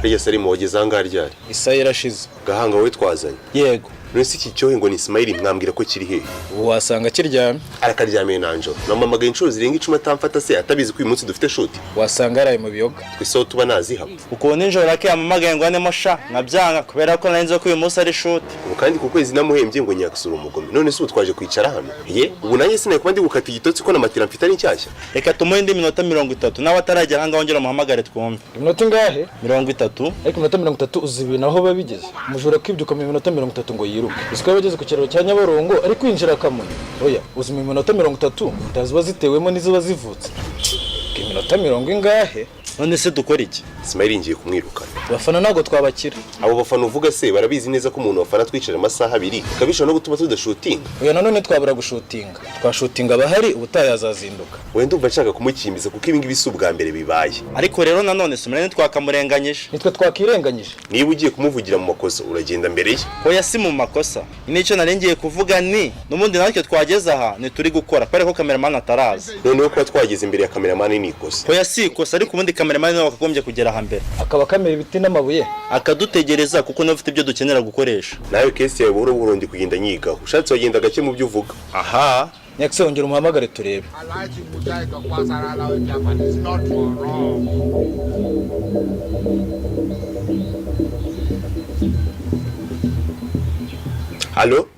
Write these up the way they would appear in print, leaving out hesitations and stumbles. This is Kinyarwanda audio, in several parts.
Rege Salimo wageze ahangaha ryari? Isaha irashize. Gahanga wowe twazanye. Yego. Nonese iki cyohe ngo ni Ismail mwambwira ko kiri he? Wasanga kiryamye. Arakaryamiye nanjo. Namamaga inshuro zirenga 10 atamfata se atabizi ko uyu munsi dufite shoot. Wasanga araye mu biyoga. Twiso tuba naziha. Uko ninjoro rake yamamagaye ngo anemo sha nkabyanga kubera ko narinze ko uyu munsi ari shoot. Kandi ku kwezi namuhembye ngo nyakisura umugome. None se utwaje kwicara hano. Ye, ubu nanjye sinaye kuba ndi gukata igitotsi ko namatira mfite ari nshyashya. Reka tumuhe indi minota 30 nawe ataragera hanga wongera muhamagare twumve. Iminota ingahe? 30. Ariko iminota 30 uzibi naho babigeze. Umujura kwibyuka mu minota 30 ngo yiruke. Isiko bageze ku kiraro cya Nyabarongo ari kwinjira kamonyi. Oya, uzima iminota 30 ndaziba zitewemo nizo zivutse. Iminota 40 ingahe? None se dukora iki? Ismail ngiye kumwirukana. Bafana nago twabakira. Abo bafana uvuga se barabizi neza ko umuntu wafana twicara amasaha 2 kabisha no gutuma tudashutinga. Oya nanone twabura gushutinga. Twashutinga bahari ubutayazazinduka. Wenda umva nshaka kumukimbiza kuko ibingi bisubwa mbere bibaye. Ariko rero nanone sumene twakamurenganyije. Nitwe twakirenganyije. Niba ugiye kumuvugira mu makosa uragenda mbere ye. Oya si mu makosa. Nicyo narengiye kuvuga ni n'ubundi natwe twageze aha ni turi gukora pare ko cameraman ataraza. None ko twageze imbere ya cameraman ni ikosa. Oya si ikosa ariko ubundi cameraman nawe akagombye kugera hambere. Akaba kamera ibiti n'amabuye. Akadutegereza kuko no ufite ibyo dukenera gukoresha. Nawe case yawe buro burundi kugenda nyigaho. Ushatse wagenda gake mu byo uvuga. Aha. NYAXE ongera umuhamagare turebe. Allo?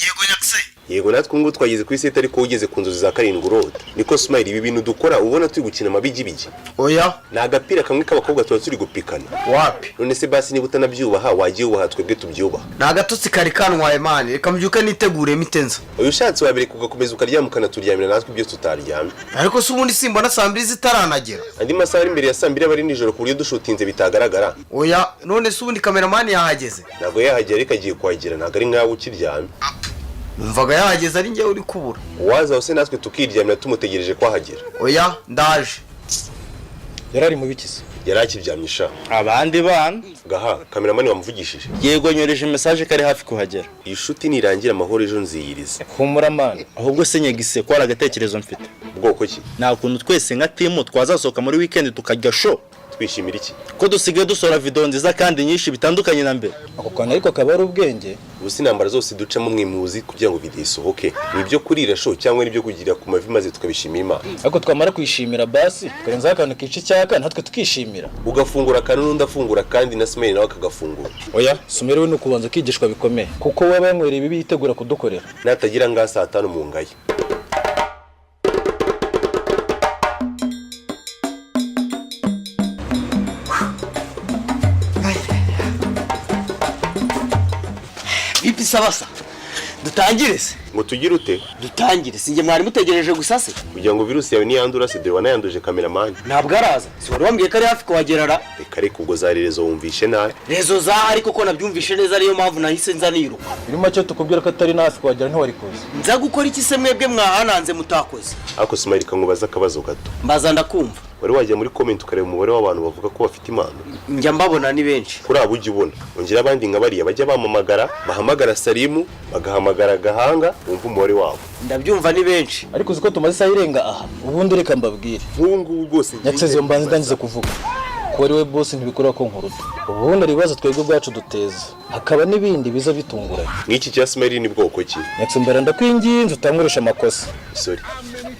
Yego NYAXE. Yego natwe ngo twageze ku iseta ariko ugeze ku nzozi za karindwi urota. Niko Smile ibi bintu dukora ubona turi gukina amabigibigi. Oya, na agapira kamwe k'abakobwa tuba turi gupikana. Wapi? None se basi niba utanabyubaha wagiye ubaha twebwe tubyubaha. Na agatutsi kari kanwaye mani reka mbyuke nitegure mitenza. Uyu ushatse wabere kugakomeza ukaryamukana turyamira natwe ibyo tutaryamye. Ariko se ubundi simba na saa 2 zitaranagera. Andi masaha imbere ya saa 2 bari nijoro ku buryo dushutinze bitagaragara. Oya, none se ubundi cameraman yahageze. Ntabwo yahagera ariko agiye kwagira ntabwo ari nkawe ukiryamye. Numvaga yahageze ari njye uri kubura. Waza hose natwe tukiryamira tumutegereje kwahagera. Oya, ndaje. Yarari mu bikisi. Yarakiryamyisha. Abandi bana Gaha, cameraman wamuvugishije. Yego nyoreje message kari hafi kuhagera. Iyi shuti nirangira amahoro ejo nziyiriza. Humura man. Ahubwo se NYAXE ko aragatekerezo mfite. Bwoko ki? Nta kuntu twese nka team twazasohoka muri weekend tukajya show. Twishimira iki? Ko dusigaye dusora video nziza kandi nyinshi bitandukanye na mbere. Ako kana ariko kabara ubwenge. Ubusi nambara zose ducamo mwimuzi kugira ngo video isohoke. Nibyo kurira show cyangwa nibyo kugira ku mavi maze tukabishimira Imana. Ariko twamara kwishimira basi, tukarenza akantu kici cyaka natwe tukishimira. Ugafungura kantu n'undi afungura kandi na Smile nawe akagafungura. Oya, sumerewe no kubanza kwigishwa bikomeye. Kuko we bamwereye ibi yitegura kudukorera. Natagira nga saa 5 mu ngaye. Bipi sabasa. Dutangire se. Ngo tugire ute? Dutangire singe mwari mutegereje gusase. Kugira ngo virusi yawe niyandura se dore wanayanduje cameraman. Ntabwo araza. Si wari wambwiye ko ari hafi kuhagerara. Reka reka ubwo zarerezo wumvishe nabi. Rezo za ariko ko nabyumvishe neza ariyo mpamvu nahise nza niruka. Birimo cyo tukubwira ko atari nafi kuhagera ntiwari kuza. Nza gukora iki se mwebwe mwahananze mutakoze. Ako Smile kangubaza akabazo gato. Mbaza ndakumva. Wari wajya muri comment ukareba umubare w'abantu bavuga ko bafite impano. Njya mbabona ni benshi. Kuri abo ujye ubona. Ongera abandi nka bariya bajya bamamagara, bahamagara Salimu, bagahamagara Gahanga, umva umubare wabo. Ndabyumva ni benshi. Ariko uziko tumaze saa irenga aha. Ubundi reka mbabwire. Nk'ubu rwose NYAXE zo mbanze ndangize kuvuga. Ko ari we boss ntibikora ko nkuruta. Ubundi ibibazo twebwe bwacu duteza. Hakaba n'ibindi biza bitunguranye. Nk'iki cya Smile ni bwoko ki? NYAXE mbere ndakwinginze utangurisha amakosa. Sorry.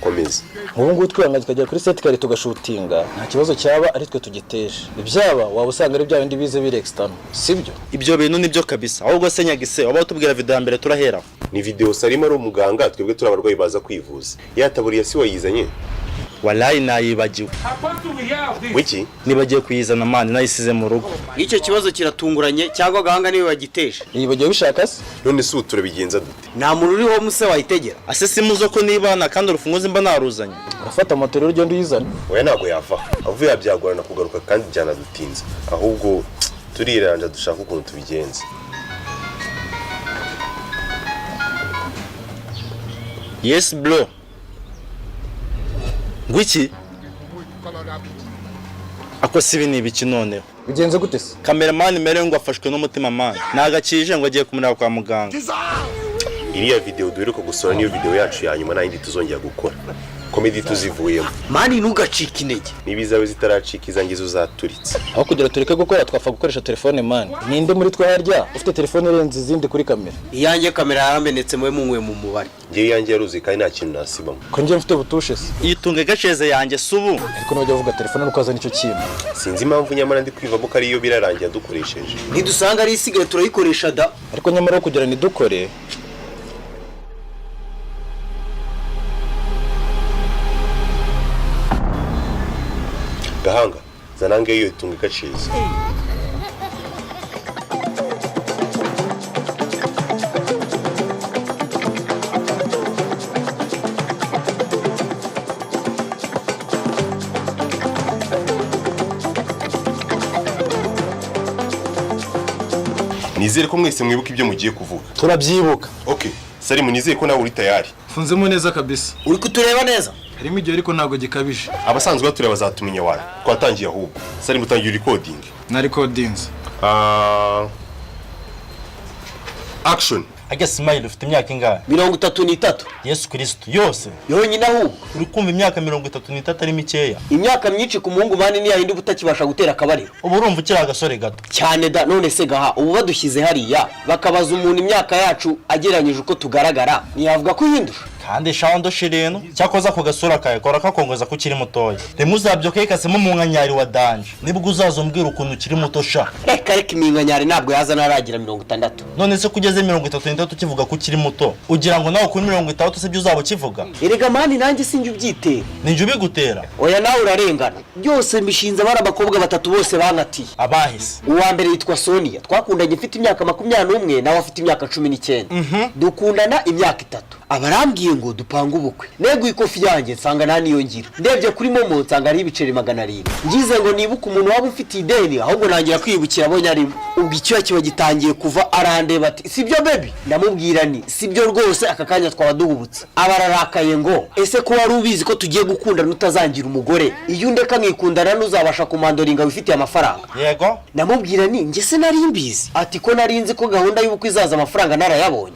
Komeza. Ubu ngubu twanga tukajya kuri set kare tugashutinga. Nta kibazo cyaba ari twe tugiteje. Ibyaba waba usanga ari bya bindi bize biri external. Sibyo? Ibyo bintu nibyo kabisa. Ahubwo se NYAXE waba utubwira video ya mbere turahera. Ni video Salima ari umuganga twebwe turi abarwayi baza kwivuza. Yataburiye si wayizanye. Wallahi nayibagiwe. Wiki? Nibagiye kuyizana mani nayisize mu rugo. Icyo kibazo kiratunguranye cyangwa Gahanga niwe wagiteje. Yibagiye bishaka se? None se turabigenza dute? Nta muntu uri ho muse wayitegera. Ase simuzo ko nibana kandi urufunguzo mba naruzanye. Urafata moto rero ugenda uyizana. Oya ntago yava. Avuye yabyagorana kugaruka kandi byana dutinze. Ahubwo turiranja dushaka ukuntu tubigenza. Yes bro. Ngwiki? Ako sibi ni ibiki noneho. Bigenze gute se? Cameraman mere ngo afashwe n'umutima man. Nagakije ngo agiye kumurira kwa muganga. Iriya video duheruka gusora niyo video yacu ya nyuma nayindi tuzongera gukora. komedi tuzivuyemo. mani ntugacika intege. Niba izawe zitaracika izange zo zaturitse. aho kugira tureke gukora twapfa gukoresha telefone mani. Ninde muri twe harya ufite telefone irenze izindi kuri kamera? Iyanjye kamera yaramenetse mwe munywe mu mubare. Ngiye yanjye yaruzi kandi nta kintu nasibamo. Ko njye mfite butushe se. Yitunge gaceze yanjye subu. Ariko nabajya vuga telefone nukaza nicyo kintu. Sinzi impamvu nyamara ndi kwivamo ko ariyo birarangira dukoresheje. Nidusanga ari isigaye turayikoresha da. Ariko nyamara kugira ni dukore. Gahanga zanange iyo itunge gaceze. Nizere ko mwese mwibuka ibyo mugiye kuvuga. Turabyibuka. Okay, Salimu nizeye ko nawe uri tayari. Funzemo neza kabisa. Uri kutureba neza? Harimo igihe ariko ntago gikabije. Abasanzwe batureba bazatumenya wari. Twatangiye ahubwo. Salimu tangiye recording. Na recordings. Action. Ajya Smile ufite imyaka ingahe? 33. Yesu Kristo yose. Yonyine ahubwo. Uri kumva imyaka 33 ari mikeya. Imyaka myinshi ku muhungu mani ni yahindi butakibasha gutera akabariro. Ubu urumva ukiri agasore gato. Cyane da none se gaha ubu badushyize hariya bakabaza umuntu imyaka yacu ageranyije uko tugaragara ntiyavuga ko ihindusha. Kandi shawando shireno cyakoza ku gasura kawe kora kakongoza ko kiri mutoya. Remuzabyo kekasemo mu nkanyari wa danje. Nibwo uzazombwira ukuntu kiri muto sha. Reka iminkanyari ntabwo yaza naragira 60. None se kugeze 33 kivuga ko kiri muto. Ugira ngo nawe kuri 60 se byo uzabo kivuga. Erega mani nanjye sinjye ubyitera. Ninjye ubigutera. Oya nawe urarengana. Byose mbishinze bari abakobwa batatu bose bankatiye. Abahise. Uwa mbere yitwa Sonia. Twakundanye mfite imyaka 21 nawe afite imyaka 19. Dukundana imyaka 3. Abarambwiye ngo dupanga ubukwe. Nego ikofi yanjye nsanga nani yongira. Ndebye kuri momo nsanga ari ibiceri 200. Ngize ngo nibuka umuntu waba ufite ideni ahubwo nangira kwibukira abonye ari ubwo icyo kiba gitangiye kuva arandeba ati sibyo baby. Ndamubwira ni sibyo rwose aka kanya twaba duhubutse. Abararakaye ngo ese ko wari ubizi ko tugiye gukunda nutazangira umugore. Iyo ndeka nkikundana nuzabasha kumandoringa wifitiye amafaranga. Yego. Ndamubwira ni nge se nari mbizi. Ati ko nari nzi ko gahunda y'ubukwe izaza amafaranga narayabonye.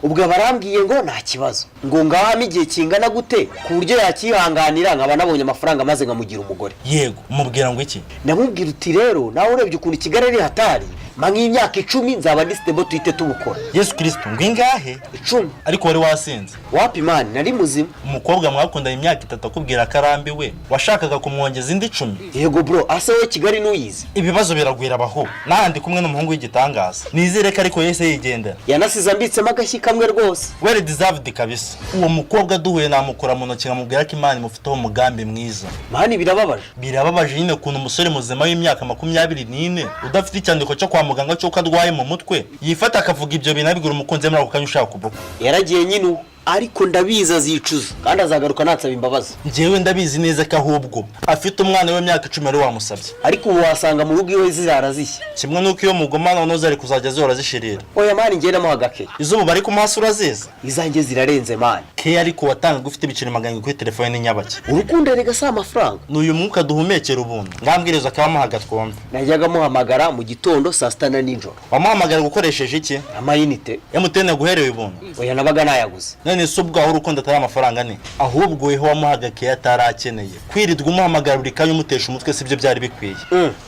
Ubwo barambwiye ngo nta kibazo. Ngo ngahame igihe kingana gute ku buryo yakihanganira nkaba nabonye amafaranga maze ngamugira umugore. Yego, umubwira ngo iki? Ndamubwira uti rero nawe urebye ukuntu Kigali ari hatari. Nk'imyaka 10 nzaba ndi stable tuhite tubukora. Yesu Kristo ngwingahe? 10. Ariko wari wasinze. Wapi man nari muzima. Umukobwa mwakundanye imyaka 3 akubwira karambiwe washakaga kumwongeza indi 10. Yego bro ase we Kigali nuyizi. Ibibazo biragwira abaho. Nandi kumwe n'umuhungu w'igitangaza. Nizere ko ariko yese yigendera. Yanasize ambitsemo agashyi kamwe rwose. Well deserved kabisa. Uwo mukobwa duhuye namukora mu ntoki nkamubwira ko Imana imufiteho umugambi mwiza. Mani birababaje. Birababaje nyine kuntu umusore muzima w'imyaka 24 udafite icyandiko cyo kwa muganga cyo kadwaye mu mutwe yifata akavuga ibyo binabigura umukunze muri ako kanya ushaka kubuka. Yaragiye nyine ariko ndabiza azicuza kandi azagaruka natsaba imbabazi. Njyewe ndabizi neza ko ahubwo afite umwana w'imyaka 10 ari wamusabye. Ariko ubu wasanga mu rugo iwe zirarazishye. Kimwe nuko iyo mugomana nozo ari kuzajya zora zishirira. Oya mani ngenda mo hagake. Izuba bari kumasura ziza. Izange zirarenze mani. Ke ariko watanga gufite ibiceri maganga kuri telefone nyabaki. Urukundo rega sa amafaranga. N'uyu mwuka duhumekera ubuntu. Ngambwiriza akaba hagatwombe. Najyaga muhamagara mu gitondo saa 6 na nijoro. Wamuhamagara gukoresheje iki? Amayinite. MTN guherewe ubuntu. Oya nabaga nayaguze. None subwo aho urukundo atari amafaranga ni. Ahubwo weho wamuhagake yatarakeneye. Kwiridwa umuhamagara buri kanya umutesha umutwe sibyo byari bikwiye.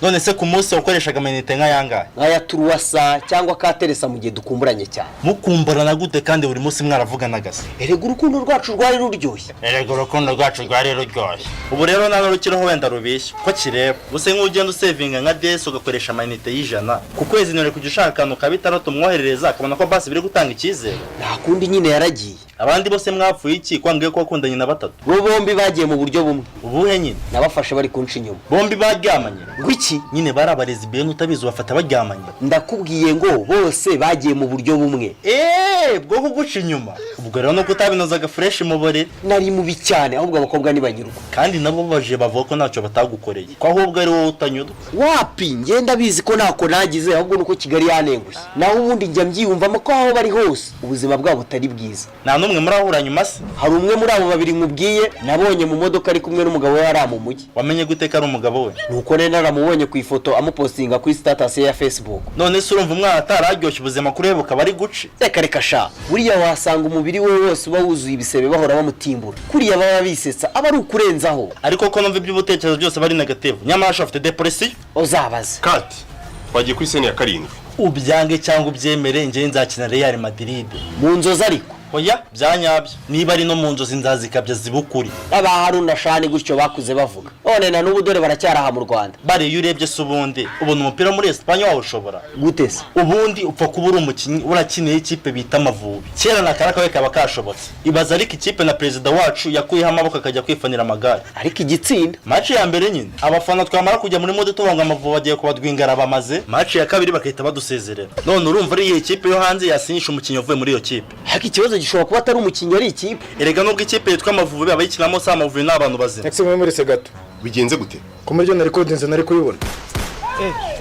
None se ku munsi wakoreshaga amayinite nk'ayangahe? Nkaya turuwasa cyangwa kateresa mu gihe dukumburanye cyane. Mukumburana gute kandi buri munsi mwaravuganaga se? Erega urukundo rwacu rwari ruryoshye. Erega urukundo rwacu rwari ruryoshye. Ubu rero nano rukiriho wenda rubishye. Ko kireba. Buse nk'ugenda usevinga nka DS ugakoresha amayinite y'ijana. Ku kwezi none kujya ushaka akantu kabitaro tumwoherereza akabona ko basi biri gutanga icyizere. Nta kundi nyine yaragiye. Abandi bose mwapfuye iki kwangiye ko wakundanye na batatu? Bo bombi bagiye mu buryo bumwe. Ubuhe nyine? Nabafashe bari kunca inyuma. Bombi baryamanye. Gwiki nyine bari abarezi bene utabizi bafata baryamanye. Ndakubwiye ngo bose bagiye mu buryo bumwe. Bwo kuguca inyuma. Ubwo rero no kutabinozaga fresh mu bore. Nari mubi cyane ahubwo abakobwa nibanyiruka. Kandi nabo baje bavuga ko ntacyo batagukoreye. Ko ahubwo ari wowe utanyuda. Wapi ngenda bizi ko ntako nagize ahubwo nuko Kigali yanengushye. Naho ubundi njya mbyiyumvamo ko aho bari hose ubuzima bwabo butari bwiza. Nta n'umwe murahura nyuma se? Hari umwe muri abo babiri nkubwiye nabonye mu modoka ari kumwe n'umugabo we yari mu mujyi. Wamenye gute ko ari umugabo we? Nuko rero naramubonye ku ifoto amupostinga kuri status ya Facebook. None se urumva umwana atararyoshye ubuzima kuri we bukaba ari guci? Reka sha, buriya wasanga umubiri we wose uba wuzuye ibisebe bahora bamutimbura. Kuriya baba bisetsa aba ari ukurenzaho. Ariko ko numva iby'ubutekerezo byose bari negative. Nyamara afite depression. Uzabaze. Kati twagiye kuri sene ya 7. Ubyange cyangwa ubyemere nje nzakina Real Madrid. Mu nzozi ariko. Oya byanyabyo. Niba ari no mu nzozi nzazikabya zibukuri. Aba Haruna Shani gutyo bakuze bavuga. None na n'ubu dore baracyaraha mu Rwanda. Bare iyo urebye se ubundi ubona umupira muri Espagne wawe ushobora. Gute se? Ubundi upfa kuba uri umukinnyi urakineye ikipe bita Amavubi. Kera na Karaka we kaba kashobotse. Ibaza ariko ikipe na perezida wacu yakuyeho amaboko akajya kwifanira amagare. Ariko igitsinda. Match ya mbere nyine abafana twamara kujya muri mode tubanga Amavubi bagiye kubadwingara bamaze. Match ya kabiri bakahita badusezerera. None urumva ari iyi kipe yo hanze yasinyisha umukinnyi uvuye muri iyo kipe. Ariko ikibazo gishobora kuba atari umukinnyi ari ikipe. Erega nubwo ikipe yitwa Amavubi abayikinamo sa Amavubi n'abantu bazima. NYAXE mwemuretse gato. Bigenze gute? Ko muri na recordings nari kuyibona.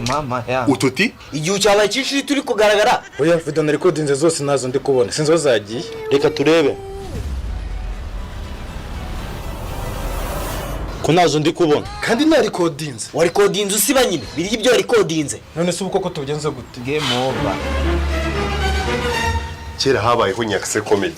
Mama ya. Ututi? Igihe cyabaye cyinshi turi kugaragara. Oya video na recordings zose nazo ndi kubona. Sinzi aho zagiye. Reka turebe. Ko nazo ndi kubona. Kandi na recordings. Wa recordings usiba nyine. Biri ibyo recordings. None se uko tubigenza gute? Game over. Kera habayeho NYAXE comedy.